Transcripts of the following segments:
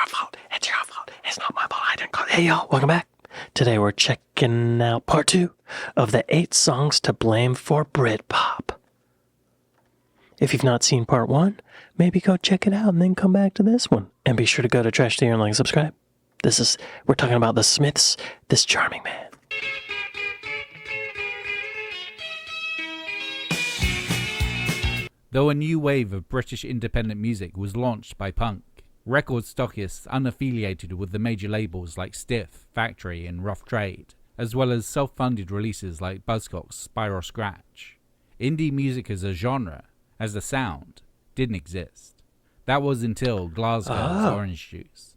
fault. It's your fault. It's not my fault. I didn't call. Hey, y'all. Welcome back. Today we're checking out part 2 of the 8 songs to blame for Britpop. If you've not seen part 1, maybe go check it out and then come back to this one. And be sure to go to Trash Theory and like and subscribe. We're talking about the Smiths, This Charming Man. Though a new wave of British independent music was launched by punk, record stockists unaffiliated with the major labels like Stiff, Factory and Rough Trade, as well as self-funded releases like Buzzcocks, Spiral Scratch, indie music as a genre, as a sound, didn't exist. That was until Glasgow's Orange Juice.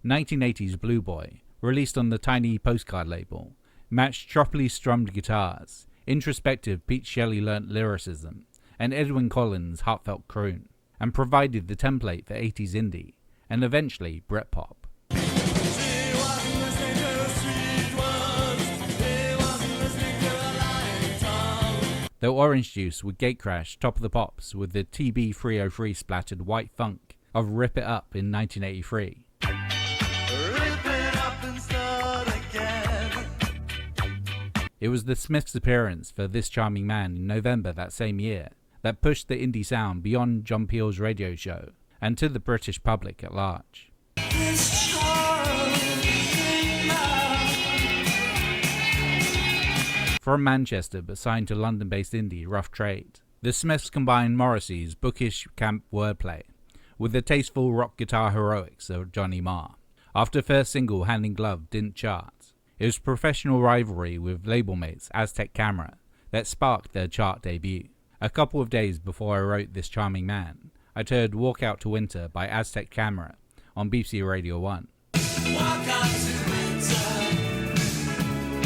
1980s Blue Boy, released on the Tiny Postcard label, matched choppily strummed guitars, introspective Pete Shelley-learnt lyricism, and Edwyn Collins' heartfelt croon, and provided the template for 80s indie, and eventually Britpop. Though Orange Juice would gatecrash Top of the Pops with the TB303 splattered white funk of Rip It Up in 1983. It was the Smiths' appearance for This Charming Man in November that same year that pushed the indie sound beyond John Peel's radio show and to the British public at large. From Manchester but signed to London-based indie Rough Trade, the Smiths combined Morrissey's bookish camp wordplay with the tasteful rock guitar heroics of Johnny Marr. After first single Hand in Glove didn't chart, it was professional rivalry with label mates Aztec Camera that sparked their chart debut. A couple of days before I wrote This Charming Man, I'd heard Walk Out to Winter by Aztec Camera on BBC Radio 1. Walk out to winter,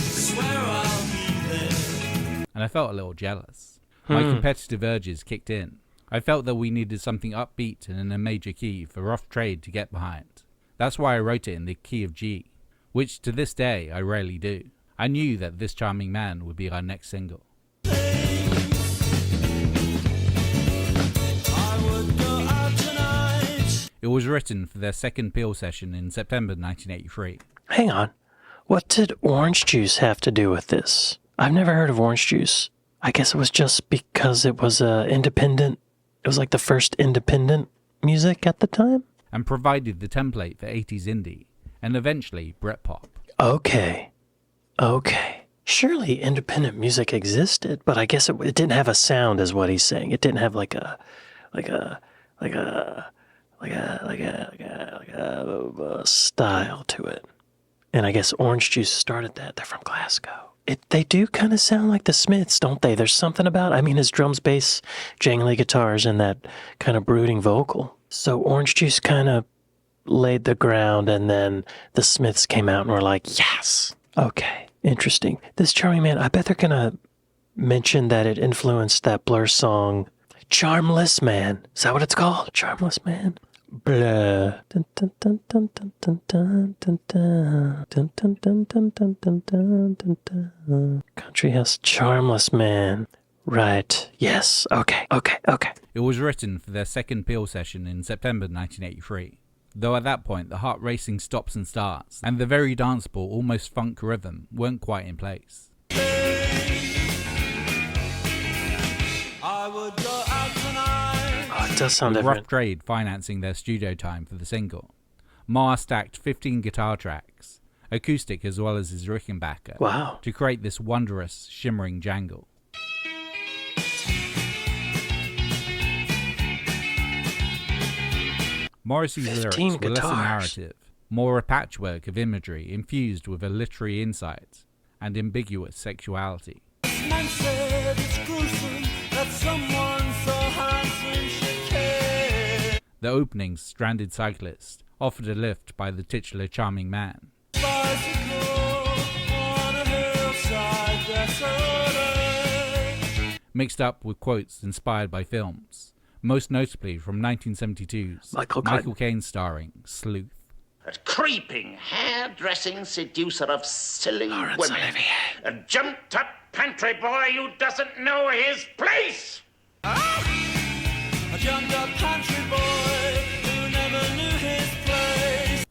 swear I'll be there. And I felt a little jealous. My competitive urges kicked in. I felt that we needed something upbeat and in a major key for Rough Trade to get behind. That's why I wrote it in the key of G, which to this day I rarely do. I knew that This Charming Man would be our next single. It was written for their second Peel session in September 1983. Hang on. What did Orange Juice have to do with this? I've never heard of Orange Juice. I guess it was just because it was independent. It was like the first independent music at the time? And provided the template for 80s indie, and eventually Britpop. Okay. Surely independent music existed, but I guess it didn't have a sound, is what he's saying. It didn't have like a style to it. And I guess Orange Juice started that. They're from Glasgow. They do kind of sound like the Smiths, don't they? There's something about, his drums, bass, jangly guitars, and that kind of brooding vocal. So Orange Juice kind of laid the ground, and then the Smiths came out and were like, yes. Okay, interesting. This Charming Man, I bet they're going to mention that it influenced that Blur song, Charmless Man. Is that what it's called? Charmless Man? Blah. Country House, Charmless Man. Right. Yes. Okay. It was written for their second Peel session in September 1983. Though at that point the heart racing stops and starts, and the very danceable, almost funk rhythm weren't quite in place. It does sound with different. Rough Trade financing their studio time for the single. Marr stacked 15 guitar tracks, acoustic as well as his Rickenbacker, Wow. to create this wondrous, shimmering jangle. Morrissey's lyrics were less a narrative, more a patchwork of imagery infused with a literary insight and ambiguous sexuality. Man said it's gruesome that someone so handsome should care. The opening, Stranded Cyclist, offered a lift by the titular Charming Man. Mixed up with quotes inspired by films, most notably from 1972's Michael Caine starring Sleuth. A creeping, hair-dressing seducer of silly women. A jumped-up pantry boy who doesn't know his place!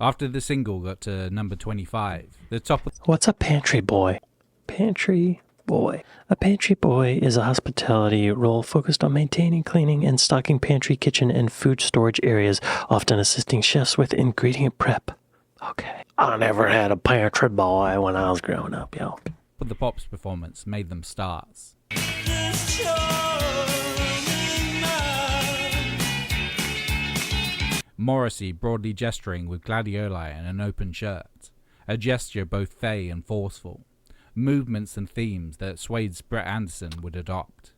After the single got to number 25, the top of What's a pantry boy? Pantry boy. A pantry boy is a hospitality role focused on maintaining, cleaning, and stocking pantry, kitchen, and food storage areas, often assisting chefs with ingredient prep. Okay. I never had a pantry boy when I was growing up, yo. the Pop's performance made them stars. Morrissey broadly gesturing with gladioli and an open shirt, a gesture both fey and forceful, movements and themes that Suede's Brett Anderson would adopt.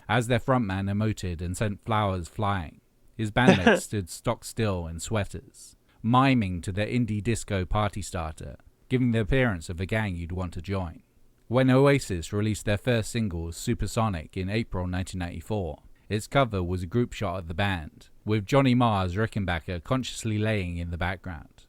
As their frontman emoted and sent flowers flying, his bandmates stood stock still in sweaters, miming to their indie disco party starter, giving the appearance of a gang you'd want to join. When Oasis released their first single, Supersonic, in April 1994, its cover was a group shot of the band, with Johnny Marr's Rickenbacker consciously laying in the background.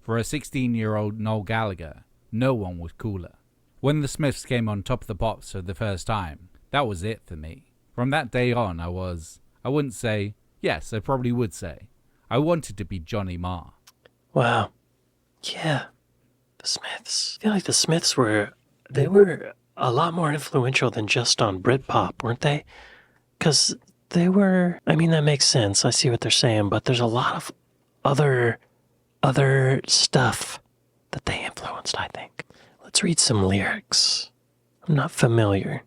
For a 16-year-old Noel Gallagher, no one was cooler. When the Smiths came on Top of the Pops for the first time, that was it for me. From that day on, I wouldn't say, yes, I probably would say, I wanted to be Johnny Marr. Wow. Yeah. The Smiths. I feel like the Smiths were a lot more influential than just on Britpop, weren't they? Because they were, I mean, that makes sense. I see what they're saying, but there's a lot of other stuff that they influenced, I think. Let's read some lyrics. I'm not familiar.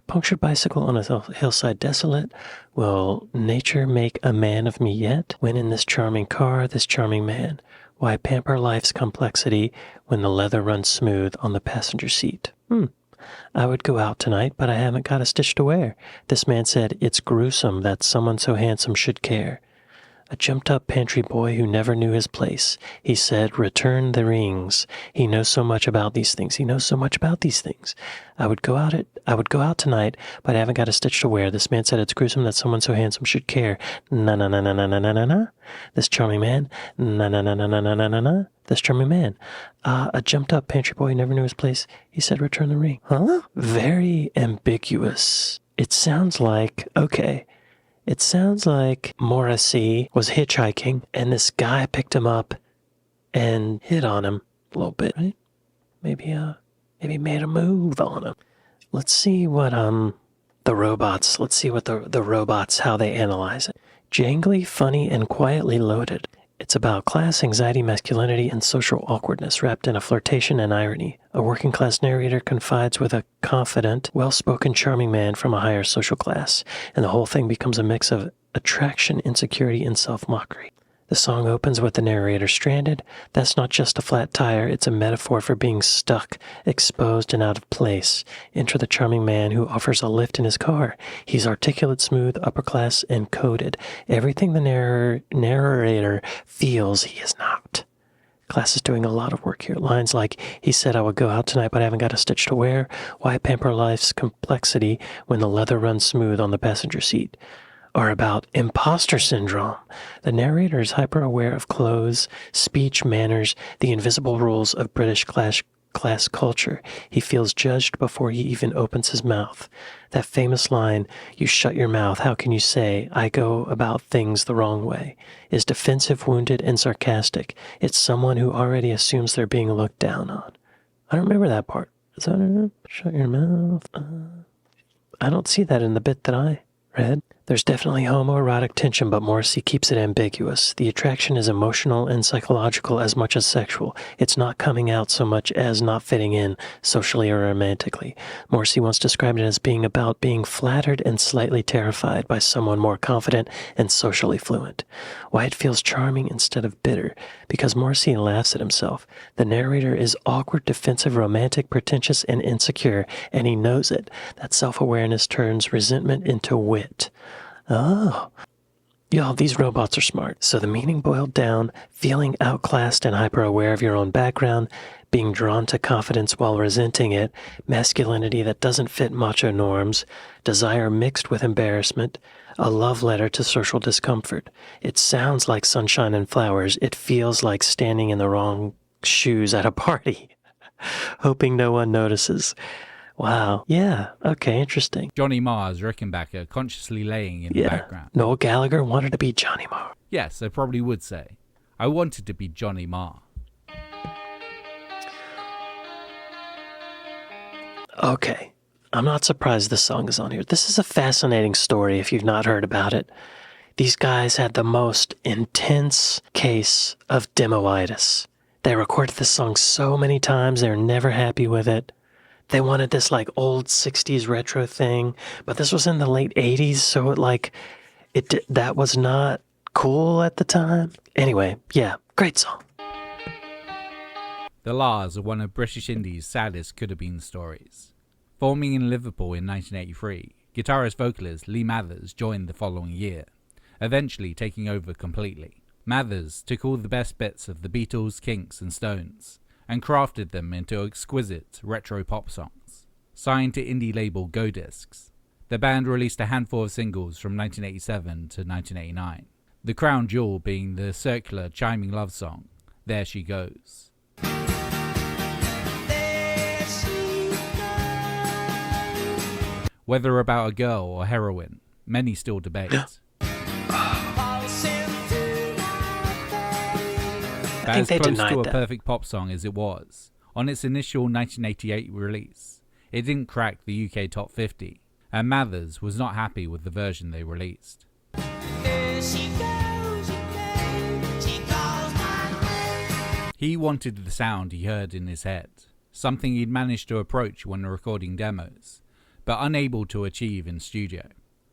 Punctured bicycle on a hillside desolate. Will nature make a man of me yet? When in this charming car, this charming man. Why pamper life's complexity when the leather runs smooth on the passenger seat? I would go out tonight, but I haven't got a stitch to wear. This man said, it's gruesome that someone so handsome should care. A jumped-up pantry boy who never knew his place. He said, return the rings. He knows so much about these things. He knows so much about these things. I would go out tonight, but I haven't got a stitch to wear. This man said it's gruesome that someone so handsome should care. Na na na na na na na na na. This charming man. Na na na na na na na na na. This charming man. A jumped-up pantry boy who never knew his place. He said, return the ring. Huh? Very ambiguous. It sounds like, okay. It sounds like Morrissey was hitchhiking, and this guy picked him up and hit on him a little bit, right? Maybe made a move on him. Let's see what the robots. Let's see what the robots, how they analyze it. Jangly, funny, and quietly loaded. It's about class, anxiety, masculinity, and social awkwardness wrapped in a flirtation and irony. A working-class narrator confides with a confident, well-spoken, charming man from a higher social class, and the whole thing becomes a mix of attraction, insecurity, and self-mockery. The song opens with the narrator stranded. That's not just a flat tire, it's a metaphor for being stuck, exposed, and out of place. Enter the charming man who offers a lift in his car. He's articulate, smooth, upper class, and coded. Everything the narrator feels he is not. Class is doing a lot of work here. Lines like, he said I would go out tonight, but I haven't got a stitch to wear. Why pamper life's complexity when the leather runs smooth on the passenger seat? Are about imposter syndrome. The narrator is hyper-aware of clothes, speech, manners, the invisible rules of British class culture. He feels judged before he even opens his mouth. That famous line, you shut your mouth, how can you say, I go about things the wrong way, is defensive, wounded, and sarcastic. It's someone who already assumes they're being looked down on. I don't remember that part. Is that it? Shut your mouth. I don't see that in the bit that I read. There's definitely homoerotic tension, but Morrissey keeps it ambiguous. The attraction is emotional and psychological as much as sexual. It's not coming out so much as not fitting in socially or romantically. Morrissey once described it as being about being flattered and slightly terrified by someone more confident and socially fluent. Why it feels charming instead of bitter? Because Morrissey laughs at himself. The narrator is awkward, defensive, romantic, pretentious, and insecure, and he knows it. That self-awareness turns resentment into wit. Oh, y'all, these robots are smart. So the meaning boiled down, feeling outclassed and hyper-aware of your own background, being drawn to confidence while resenting it, masculinity that doesn't fit macho norms, desire mixed with embarrassment, a love letter to social discomfort. It sounds like sunshine and flowers. It feels like standing in the wrong shoes at a party. hoping no one notices. Wow. Yeah. Okay, interesting. Johnny Marr's Rickenbacker consciously laying in the background. Noel Gallagher wanted to be Johnny Marr. Yes, I probably would say. I wanted to be Johnny Marr. Okay. I'm not surprised this song is on here. This is a fascinating story if you've not heard about it. These guys had the most intense case of demoitis. They recorded this song so many times, they were never happy with it. They wanted this like old 60s retro thing, but this was in the late 80s, so that was not cool at the time. Anyway, yeah, great song. The La's are one of British indie's saddest could-have-been stories. Forming in Liverpool in 1983, guitarist-vocalist Lee Mathers joined the following year, eventually taking over completely. Mathers took all the best bits of the Beatles, Kinks and Stones and crafted them into exquisite retro pop songs. Signed to indie label Go Discs, the band released a handful of singles from 1987 to 1989, the crown jewel being the circular, chiming love song, There She Goes. Whether about a girl or heroine, many still debate. But as close to a perfect pop song as it was, on its initial 1988 release, it didn't crack the UK top 50, and Mathers was not happy with the version they released. He wanted the sound he heard in his head, something he'd managed to approach when recording demos, but unable to achieve in studio.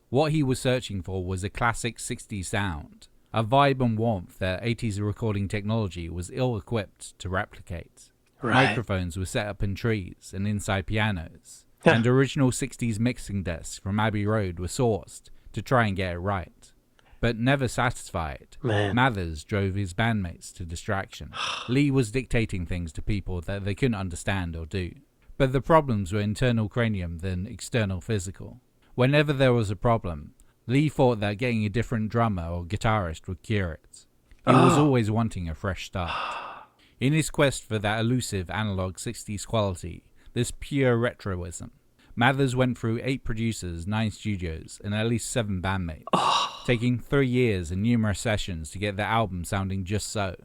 What he was searching for was a classic 60s sound, a vibe and warmth that 80s recording technology was ill-equipped to replicate. Right. Microphones were set up in trees and inside pianos, and original 60s mixing desks from Abbey Road were sourced to try and get it right. But never satisfied, Mathers drove his bandmates to distraction. Lee was dictating things to people that they couldn't understand or do. But the problems were internal cranium than external physical. Whenever there was a problem, Lee thought that getting a different drummer or guitarist would cure it. He was always wanting a fresh start. In his quest for that elusive analog 60s quality, this pure retroism, Mathers went through 8 producers, 9 studios, and at least 7 bandmates, taking 3 years and numerous sessions to get the album sounding just so.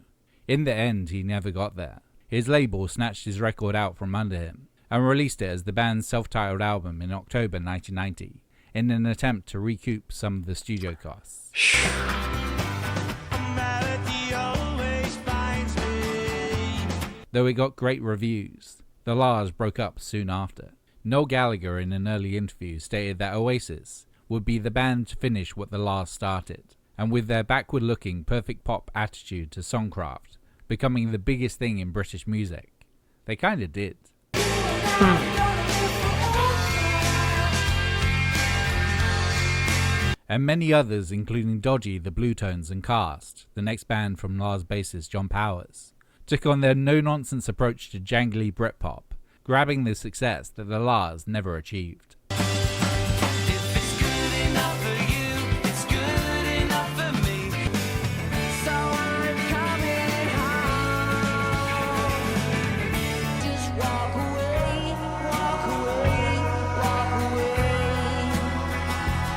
In the end, he never got there. His label snatched his record out from under him, and released it as the band's self-titled album in October 1990, in an attempt to recoup some of the studio costs. Though it got great reviews, the La's broke up soon after. Noel Gallagher in an early interview stated that Oasis would be the band to finish what the La's started, and with their backward-looking perfect pop attitude to songcraft becoming the biggest thing in British music, they kinda did. And many others, including Dodgy, the Bluetones and Cast, the next band from Lars bassist John Powers, took on their no-nonsense approach to jangly Britpop, grabbing the success that the Lars never achieved.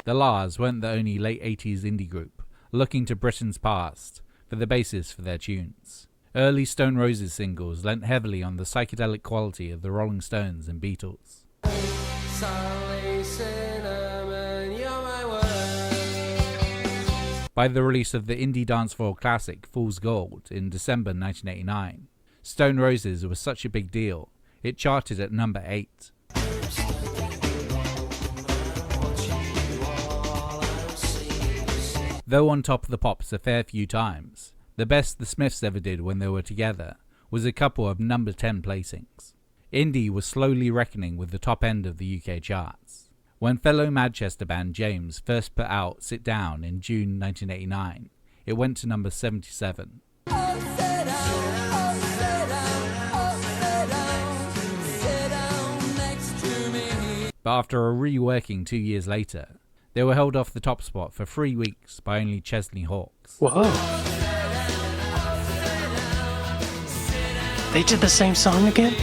The Lars weren't the only late 80s indie group looking to Britain's past for the basis for their tunes. Early Stone Roses singles lent heavily on the psychedelic quality of the Rolling Stones and Beatles. By the release of the indie dancefloor classic Fool's Gold in December 1989, Stone Roses was such a big deal, it charted at number 8. Though on Top of the Pops a fair few times, the best the Smiths ever did when they were together was a couple of number 10 placings. Indie was slowly reckoning with the top end of the UK charts. When fellow Manchester band James first put out Sit Down in June 1989, it went to number 77. But after a reworking 2 years later, they were held off the top spot for 3 weeks by only Chesney Hawkes. Whoa. They did the same song again?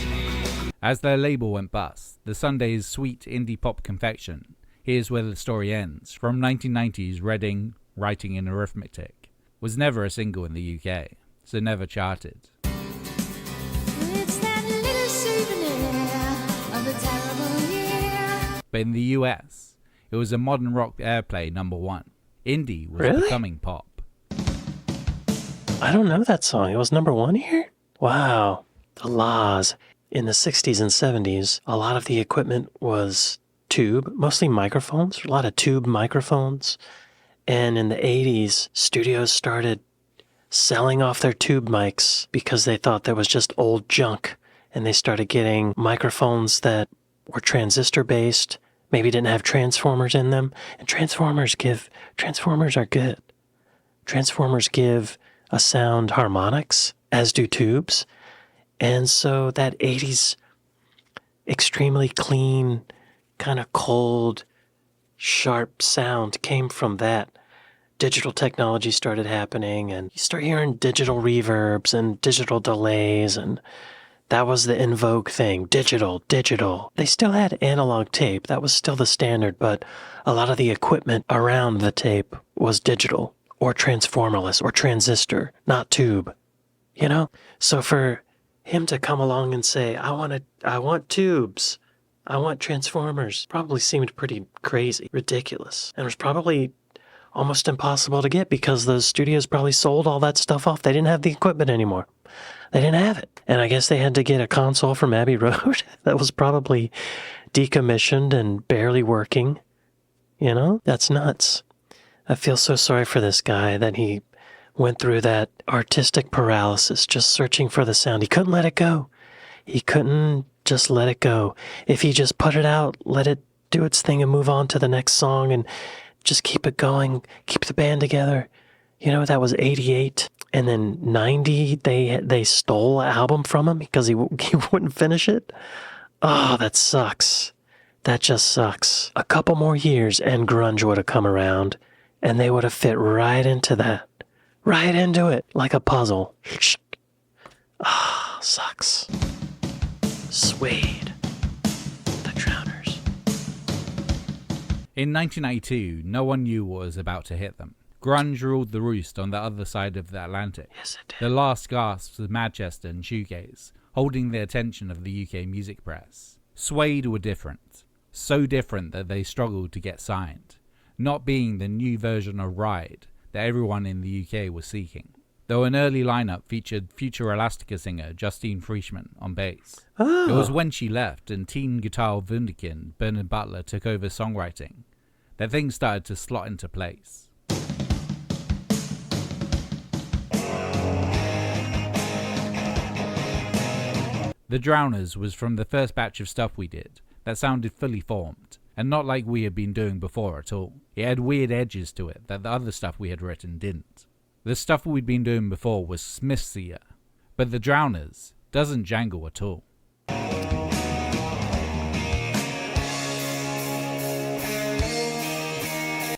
As their label went bust, the Sunday's sweet indie pop confection, Here's Where the Story Ends, from 1990's Reading, Writing and Arithmetic, was never a single in the UK, so never charted. It's that little souvenir of a terrible year. But in the US, it was a modern rock airplay #1. Indie was Really? becoming pop. I don't know that song. It was #1 here? Wow. The laws. In the 60s and 70s, a lot of the equipment was tube, mostly microphones, a lot of tube microphones. And in the 80s, studios started selling off their tube mics because they thought there was just old junk. And they started getting microphones that were transistor based, maybe didn't have transformers in them. And transformers are good. Transformers give a sound harmonics, as do tubes. And so that 80s extremely clean, kind of cold, sharp sound came from that. Digital technology started happening, and you start hearing digital reverbs and digital delays, and that was the in vogue thing. Digital. They still had analog tape. That was still the standard, but a lot of the equipment around the tape was digital or transformerless or transistor, not tube. You know? So for him to come along and say, I want tubes, I want transformers, probably seemed pretty crazy, ridiculous, and was probably almost impossible to get because those studios probably sold all that stuff off. They didn't have the equipment anymore. They didn't have it. And I guess they had to get a console from Abbey Road that was probably decommissioned and barely working. You know, that's nuts. I feel so sorry for this guy that he went through that artistic paralysis, just searching for the sound. He couldn't let it go. He couldn't just let it go. If he just put it out, let it do its thing and move on to the next song and just keep it going, keep the band together. You know, that was 88. And then 90, they stole an album from him because he wouldn't finish it. Oh, that sucks. That just sucks. A couple more years and grunge would have come around and they would have fit right into that. Right into it, like a puzzle. Ah, sucks. Suede. The Drowners. In 1992, no one knew what was about to hit them. Grunge ruled the roost on the other side of the Atlantic. Yes, it did. The last gasps of Manchester and shoegaze, holding the attention of the UK music press. Suede were different. So different that they struggled to get signed. Not being the new version of Ride that everyone in the UK was seeking. Though an early lineup featured future Elastica singer Justine Frischmann on bass. Oh. It was when she left and teen guitar wunderkind Bernard Butler took over songwriting that things started to slot into place. The Drowners was from the first batch of stuff we did that sounded fully formed, and not like we had been doing before at all. It had weird edges to it that the other stuff we had written didn't. The stuff we'd been doing before was Smithsier, but The Drowners doesn't jangle at all.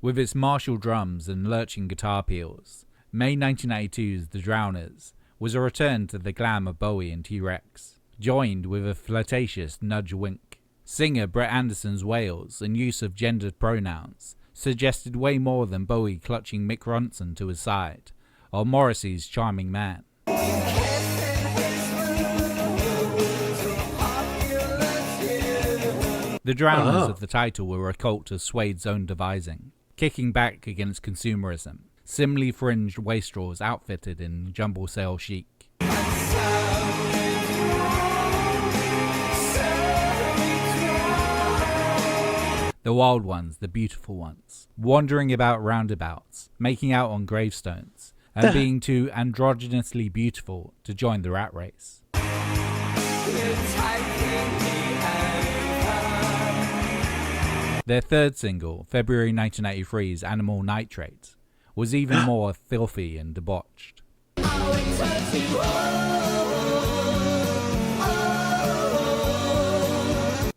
With its martial drums and lurching guitar peals, May 1992's The Drowners was a return to the glam of Bowie and T-Rex, joined with a flirtatious nudge wink. Singer Brett Anderson's wails and use of gendered pronouns suggested way more than Bowie clutching Mick Ronson to his side, or Morrissey's charming man. The Drowners of the title were a cult of Suede's own devising, kicking back against consumerism, similarly fringed wastrels outfitted in jumble sale chic. The wild ones, the beautiful ones, wandering about roundabouts, making out on gravestones, and being too androgynously beautiful to join the rat race. Their third single, February 1983's Animal Nitrate, was even more filthy and debauched.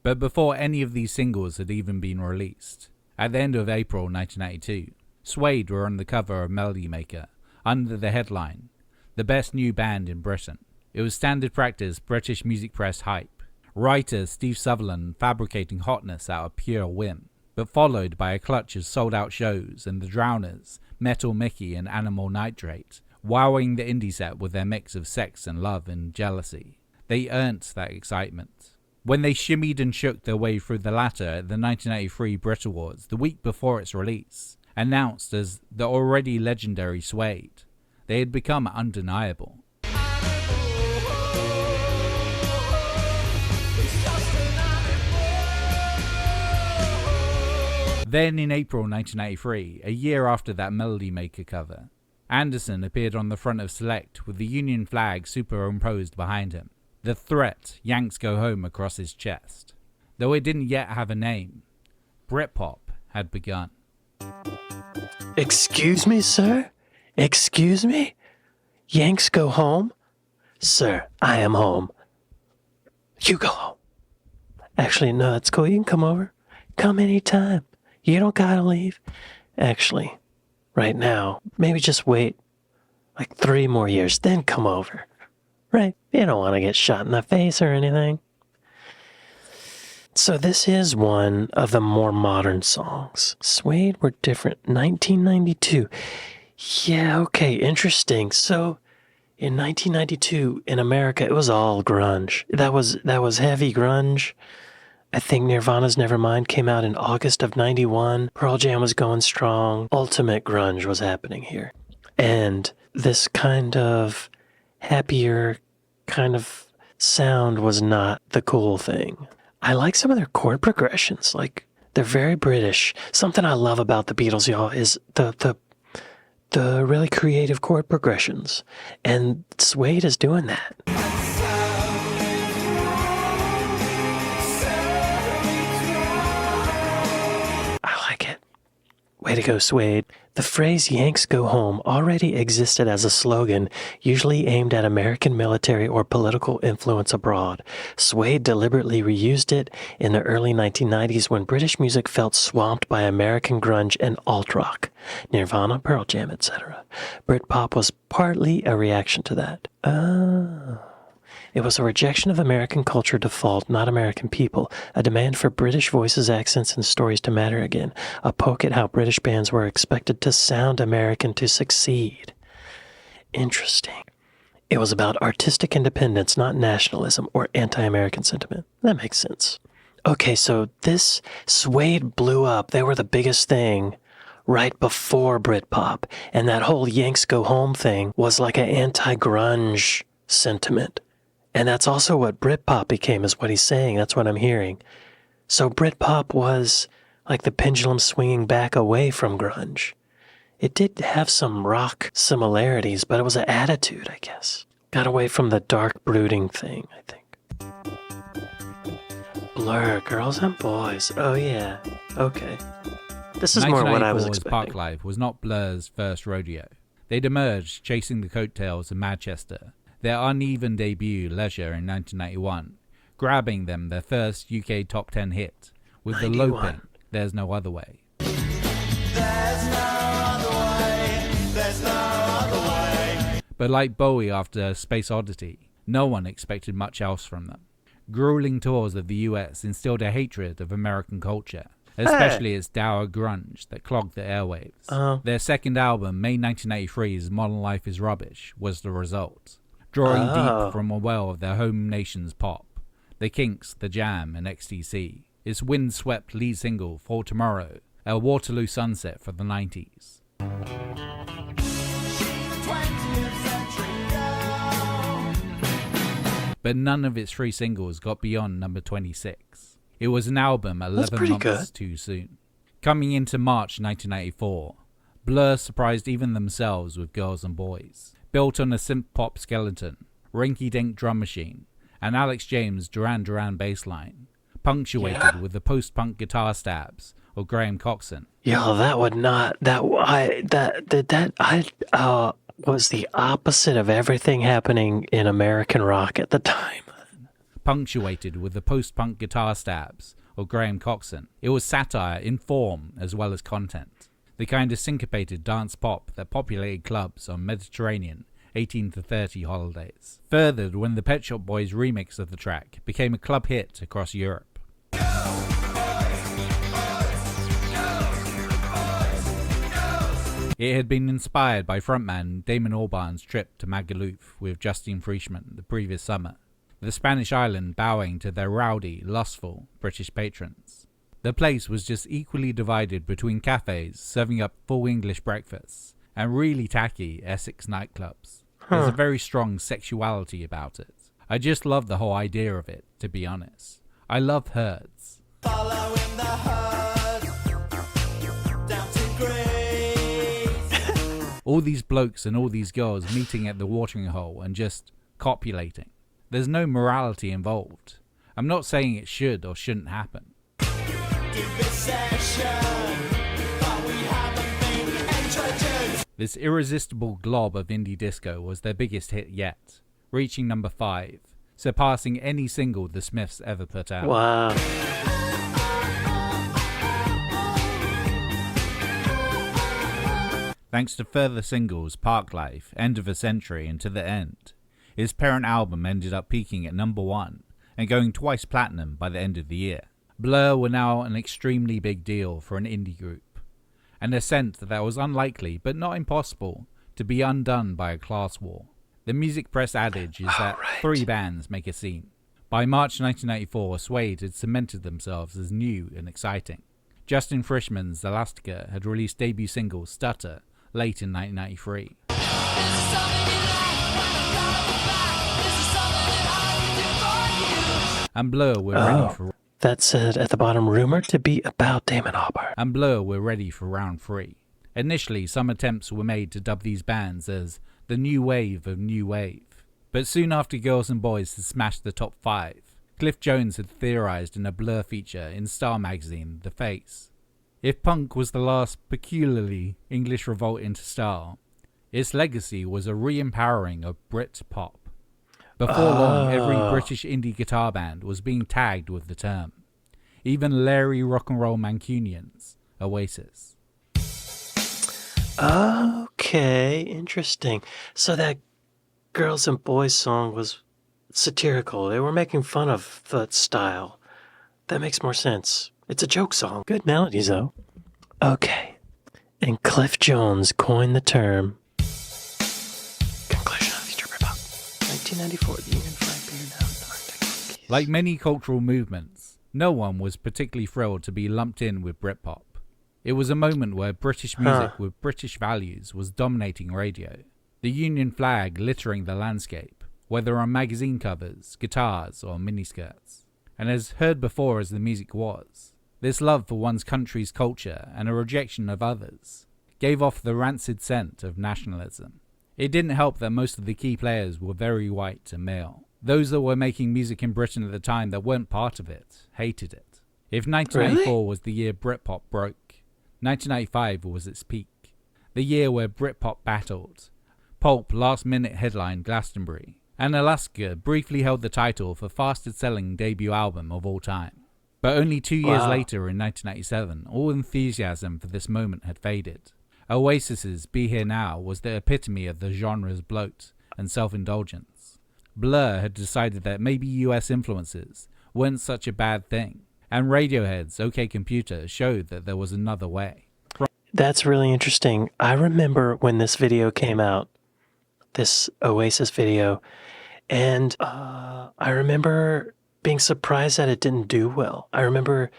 But before any of these singles had even been released, at the end of April 1992, Suede were on the cover of Melody Maker, under the headline, The Best New Band in Britain. It was standard practice British music press hype, Writer Steve Sutherland fabricating hotness out of pure whim, but followed by a clutch of sold-out shows and the Drowners, Metal Mickey and Animal Nitrate, wowing the indie set with their mix of sex and love and jealousy. They earned that excitement. When they shimmied and shook their way through the latter at the 1983 Brit Awards the week before its release, announced as the already legendary Suede, they had become undeniable. Then in April 1983, a year after that Melody Maker cover, Anderson appeared on the front of Select with the Union flag superimposed behind him. The threat, Yanks Go Home, across his chest. Though it didn't yet have a name, Britpop had begun. Excuse me, sir? Excuse me? Yanks go home? Sir, I am home. You go home. Actually, no, it's cool. You can come over. Come anytime. You don't gotta leave. Actually, right now, maybe just wait like 3 more years, then come over. Right? You don't want to get shot in the face or anything. So this is one of the more modern songs. Suede were different. 1992. Yeah, okay, interesting. So in 1992 in America, it was all grunge. That was heavy grunge. I think Nirvana's Nevermind came out in August of 91. Pearl Jam was going strong. Ultimate grunge was happening here. And this kind of happier kind of sound was not the cool thing. I like some of their chord progressions. Like, they're very British. Something I love about the Beatles, y'all, is the really creative chord progressions. And Suede is doing that. I like it. Way to go, Suede. The phrase Yanks Go Home already existed as a slogan, usually aimed at American military or political influence abroad. Suede deliberately reused it in the early 1990s when British music felt swamped by American grunge and alt-rock, Nirvana, Pearl Jam, etc. Britpop was partly a reaction to that. It was a rejection of American culture default, not American people, a demand for British voices, accents, and stories to matter again, a poke at how British bands were expected to sound American to succeed. Interesting. It was about artistic independence, not nationalism or anti-American sentiment. That makes sense. Okay, so this Suede blew up. They were the biggest thing right before Britpop, and that whole Yanks Go Home thing was like an anti-grunge sentiment. And that's also what Britpop became, is what he's saying. That's what I'm hearing. So Britpop was like the pendulum swinging back away from grunge. It did have some rock similarities, but it was an attitude, I guess. Got away from the dark brooding thing, I think. Blur, Girls and Boys. Oh yeah. Okay. This is more what I was 1984's expecting. Parklife was not Blur's first rodeo. They'd emerged chasing the coattails of Manchester, their uneven debut Leisure in 1991, grabbing them their first UK top 10 hit with the 91. loping There's No Other Way. There's no other way, there's no other way. But like Bowie after Space Oddity, no one expected much else from them. Grueling tours of the US instilled a hatred of American culture, especially its dour grunge that clogged the airwaves. Their second album, May 1983's Modern Life is Rubbish, was the result, drawing deep from a well of their home nation's pop. The Kinks, The Jam, and XTC. Its windswept lead single, For Tomorrow, a Waterloo sunset for the 90s. But none of its 3 singles got beyond number 26. It was an album 11 months too soon. Coming into March 1984, Blur surprised even themselves with Girls and Boys, built on a synth-pop skeleton, rinky-dink drum machine, and Alex James' Duran Duran bass line, punctuated with the post-punk guitar stabs of Graham Coxon. Yo, that would not, was the opposite of everything happening in American rock at the time. Punctuated with the post-punk guitar stabs of Graham Coxon. It was satire in form as well as content. The kind of syncopated dance pop that populated clubs on Mediterranean 18 to 30 holidays, furthered when the Pet Shop Boys remix of the track became a club hit across Europe. It had been inspired by frontman Damon Albarn's trip to Magaluf with Justin Frischmann the previous summer, the Spanish island bowing to their rowdy, lustful British patrons. The place was just equally divided between cafes serving up full English breakfasts and really tacky Essex nightclubs. There's a very strong sexuality about it. I just love the whole idea of it, to be honest. I love herds. Following the herd down to Greece. All these blokes and all these girls meeting at the watering hole and just copulating. There's no morality involved. I'm not saying it should or shouldn't happen. This irresistible glob of indie disco was their biggest hit yet, reaching number 5, surpassing any single the Smiths ever put out. Wow. Thanks to further singles Park Life, End of a Century and To the End, his parent album ended up peaking at number 1 and going twice platinum by the end of the year. Blur were now an extremely big deal for an indie group, an ascent that was unlikely but not impossible to be undone by a class war. The music press adage is that 3 bands make a scene. By March 1994, Suede had cemented themselves as new and exciting. Justin Frischmann's Elastica had released debut single Stutter late in 1993. And Blur were ready for... That said at the bottom, rumored to be about Damon Albarn. And Blur were ready for round 3. Initially, some attempts were made to dub these bands as the new wave of new wave. But soon after Girls and Boys had smashed the top 5, Cliff Jones had theorized in a Blur feature in Star magazine, The Face. If punk was the last peculiarly English revolt into style, its legacy was a re-empowering of Brit Pop. Before long, every British indie guitar band was being tagged with the term. Even Larry rock and roll Mancunians, Oasis. Okay, interesting. So that Girls and Boys song was satirical. They were making fun of that style. That makes more sense. It's a joke song. Good melodies, though. Okay. And Cliff Jones coined the term. Conclusion of future Britpop. 1994, the Union Flag beer now in the Arctic Monkeys. Like many cultural movements, no one was particularly thrilled to be lumped in with Britpop. It was a moment where British music with British values was dominating radio. The Union flag littering the landscape, whether on magazine covers, guitars, or miniskirts. And as heard before as the music was, this love for one's country's culture and a rejection of others gave off the rancid scent of nationalism. It didn't help that most of the key players were very white and male. Those that were making music in Britain at the time that weren't part of it hated it. If 1994 was the year Britpop broke, 1995 was its peak, the year where Britpop battled. Pulp last-minute headlined Glastonbury, and Alaska briefly held the title for fastest-selling debut album of all time. But only 2 years later, in 1997, all enthusiasm for this moment had faded. Oasis's Be Here Now was the epitome of the genre's bloat and self-indulgence. Blur had decided that maybe US influences weren't such a bad thing, and Radiohead's OK Computer showed that there was another way. That's really interesting. I remember when this video came out, this Oasis video, and I remember being surprised that it didn't do well. I remember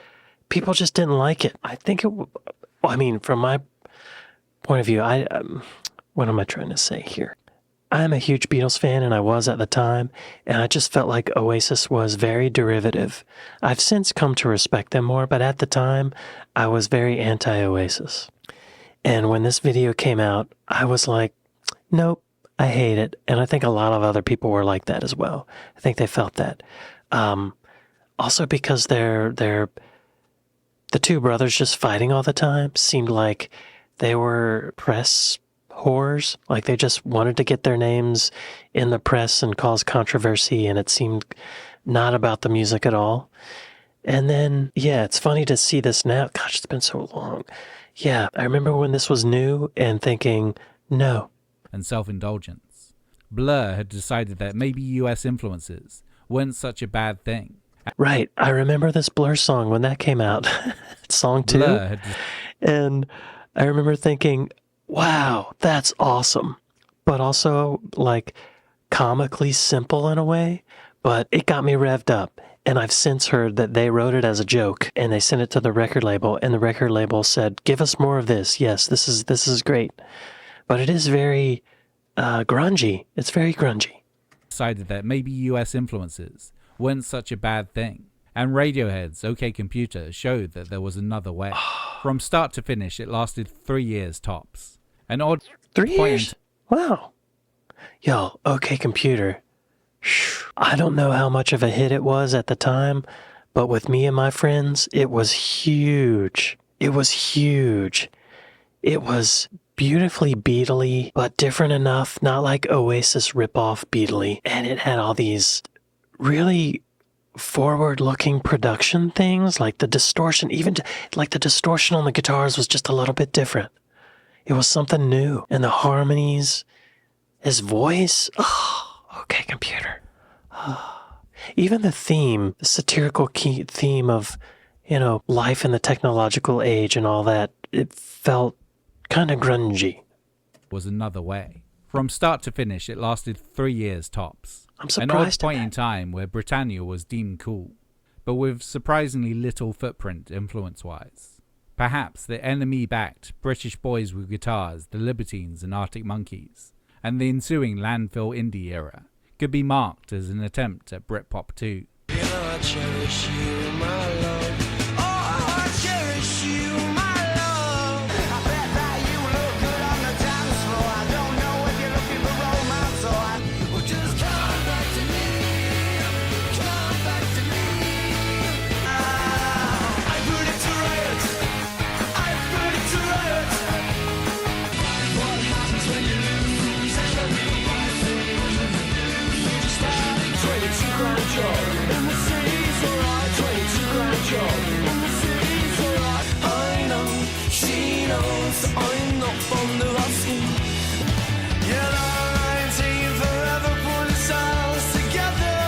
people just didn't like it. I think from my point of view, what am I trying to say here? I'm a huge Beatles fan, and I was at the time, and I just felt like Oasis was very derivative. I've since come to respect them more, but at the time, I was very anti-Oasis. And when this video came out, I was like, nope, I hate it. And I think a lot of other people were like that as well. I think they felt that. Also because the two brothers just fighting all the time seemed like they were press whores. Like they just wanted to get their names in the press and cause controversy, and it seemed not about the music at all. And then, yeah, it's funny to see this now. Gosh, it's been so long. Yeah, I remember when this was new and thinking, no. And self-indulgence. Blur had decided that maybe US influences weren't such a bad thing. Right. I remember this Blur song when that came out. Song 2. Blur had And I remember thinking, wow, that's awesome. But also, like, comically simple in a way. But it got me revved up. And I've since heard that they wrote it as a joke and they sent it to the record label. And the record label said, give us more of this. Yes, this is great. But it is very grungy. It's very grungy. decided that maybe US influences weren't such a bad thing. And Radiohead's OK Computer showed that there was another way. From start to finish, it lasted 3 years tops. An odd 3 point years? Wow. Yo, OK Computer. I don't know how much of a hit it was at the time, but with me and my friends, it was huge. It was huge. It was beautifully Beatley, but different enough, not like Oasis ripoff Beatley. And it had all these really forward-looking production things, like the distortion, even like the distortion on the guitars was just a little bit different. It was something new. And the harmonies, his voice, OK Computer. Even the theme, the satirical theme of, life in the technological age and all that, it felt kind of grungy. Was another way. From start to finish, it lasted 3 years tops. I'm An odd surprised point at in that. time where Britannia was deemed cool, but with surprisingly little footprint influence-wise. Perhaps the enemy-backed British boys with guitars, the Libertines and Arctic Monkeys, and the ensuing landfill indie era could be marked as an attempt at Britpop too. I cherish you, my love. Oh, I cherish you, my love. I bet that you look good on the dance floor. I don't know if you're looking for romance or well, just come back to me. Come back to me. I put it to riot. I put it to riot. What happens when you lose enemy? You just start 22 grand job. In the city's alright, 22 grand job. In the city's alright. I know, she knows that I'm not fond of asking. Yeah, 19 forever put ourselves together.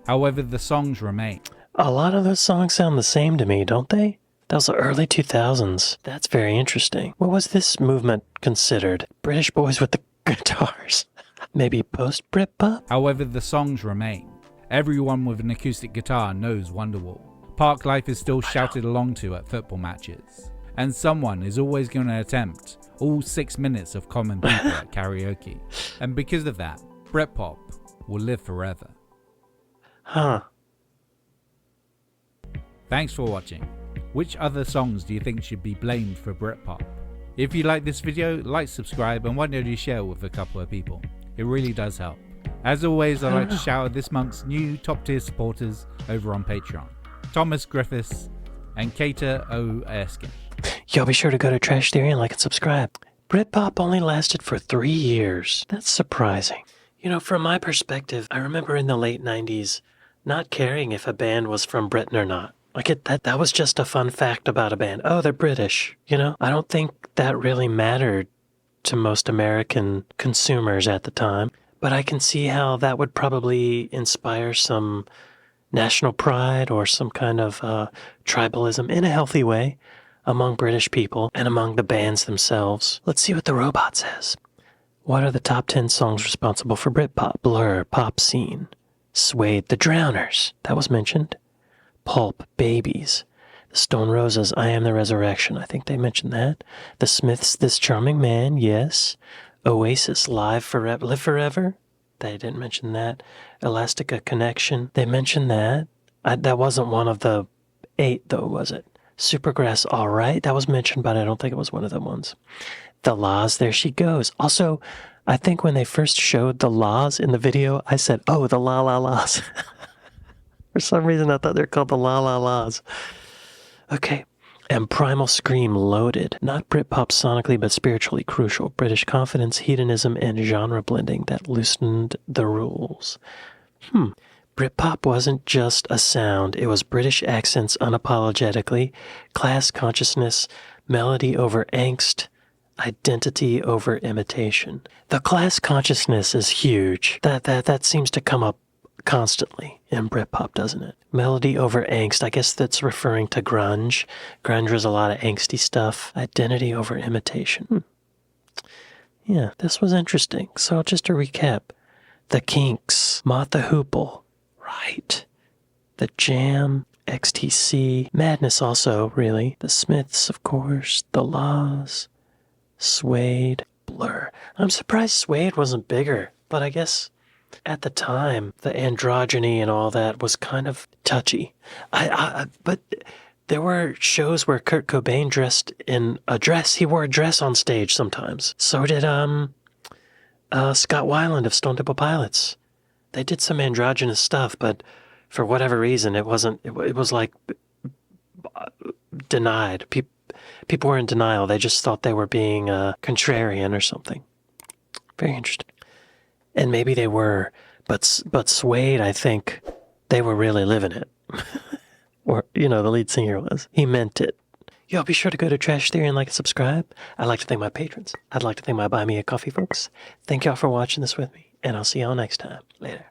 However, the songs remain. A lot of those songs sound the same to me, don't they? That was the early 2000s. That's very interesting. What was this movement considered? British boys with the guitars. Maybe post-Britpop? However, the songs remain. Everyone with an acoustic guitar knows Wonderwall. Park Life is still shouted along to at football matches. And someone is always going to attempt all 6 minutes of Common People at karaoke. And because of that, Britpop will live forever. Huh. Thanks for watching. Which other songs do you think should be blamed for Britpop? If you like this video, like, subscribe, and why don't you share with a couple of people? It really does help. As always, I'd like to shout out this month's new top tier supporters over on Patreon. Thomas Griffiths and Kater O. Erskine. Yo, be sure to go to Trash Theory and like and subscribe. Britpop only lasted for 3 years. That's surprising. From my perspective, I remember in the late 90s not caring if a band was from Britain or not. That was just a fun fact about a band. Oh, they're British, I don't think that really mattered to most American consumers at the time. But I can see how that would probably inspire some national pride or some kind of tribalism in a healthy way among British people and among the bands themselves. Let's see what the robot says. What are the top 10 songs responsible for Britpop? Blur, Pop Scene. Suede, The Drowners. That was mentioned. Pulp, Babies. The Stone Roses, I Am the Resurrection. I think they mentioned that. The Smiths, This Charming Man. Yes. Oasis, Live Forever, Live Forever. They didn't mention that. Elastica Connection. They mentioned that. That wasn't one of the 8, though, was it? Supergrass, All Right. That was mentioned, but I don't think it was one of the ones. The Laws, There She Goes. Also, I think when they first showed the Laws in the video, I said, oh, the La La Laws. For some reason, I thought they were called the La La Laws. Okay. And Primal Scream, Loaded. Not Britpop sonically, but spiritually crucial. British confidence, hedonism, and genre blending that loosened the rules. Britpop wasn't just a sound. It was British accents unapologetically, class consciousness, melody over angst, Identity over imitation. The class consciousness is huge. That seems to come up constantly in Britpop, doesn't it? Melody over angst. I guess that's referring to grunge. Grunge was a lot of angsty stuff. Identity over imitation. Yeah, this was interesting. So just to recap, the Kinks, Mott the Hoople, right? The Jam, XTC, Madness also, really. The Smiths, of course. The Laws, Suede, Blur. I'm surprised Suede wasn't bigger, but I guess at the time, the androgyny and all that was kind of touchy. But there were shows where Kurt Cobain dressed in a dress. He wore a dress on stage sometimes. So did Scott Weiland of Stone Temple Pilots. They did some androgynous stuff, but for whatever reason, it wasn't. It was like denied. People were in denial. They just thought they were being contrarian or something. Very interesting. And maybe they were, but Suede, I think, they were really living it. Or, the lead singer was. He meant it. Yo, be sure to go to Trash Theory and like and subscribe. I'd like to thank my patrons. I'd like to thank my Buy Me a Coffee folks. Thank y'all for watching this with me, and I'll see y'all next time. Later.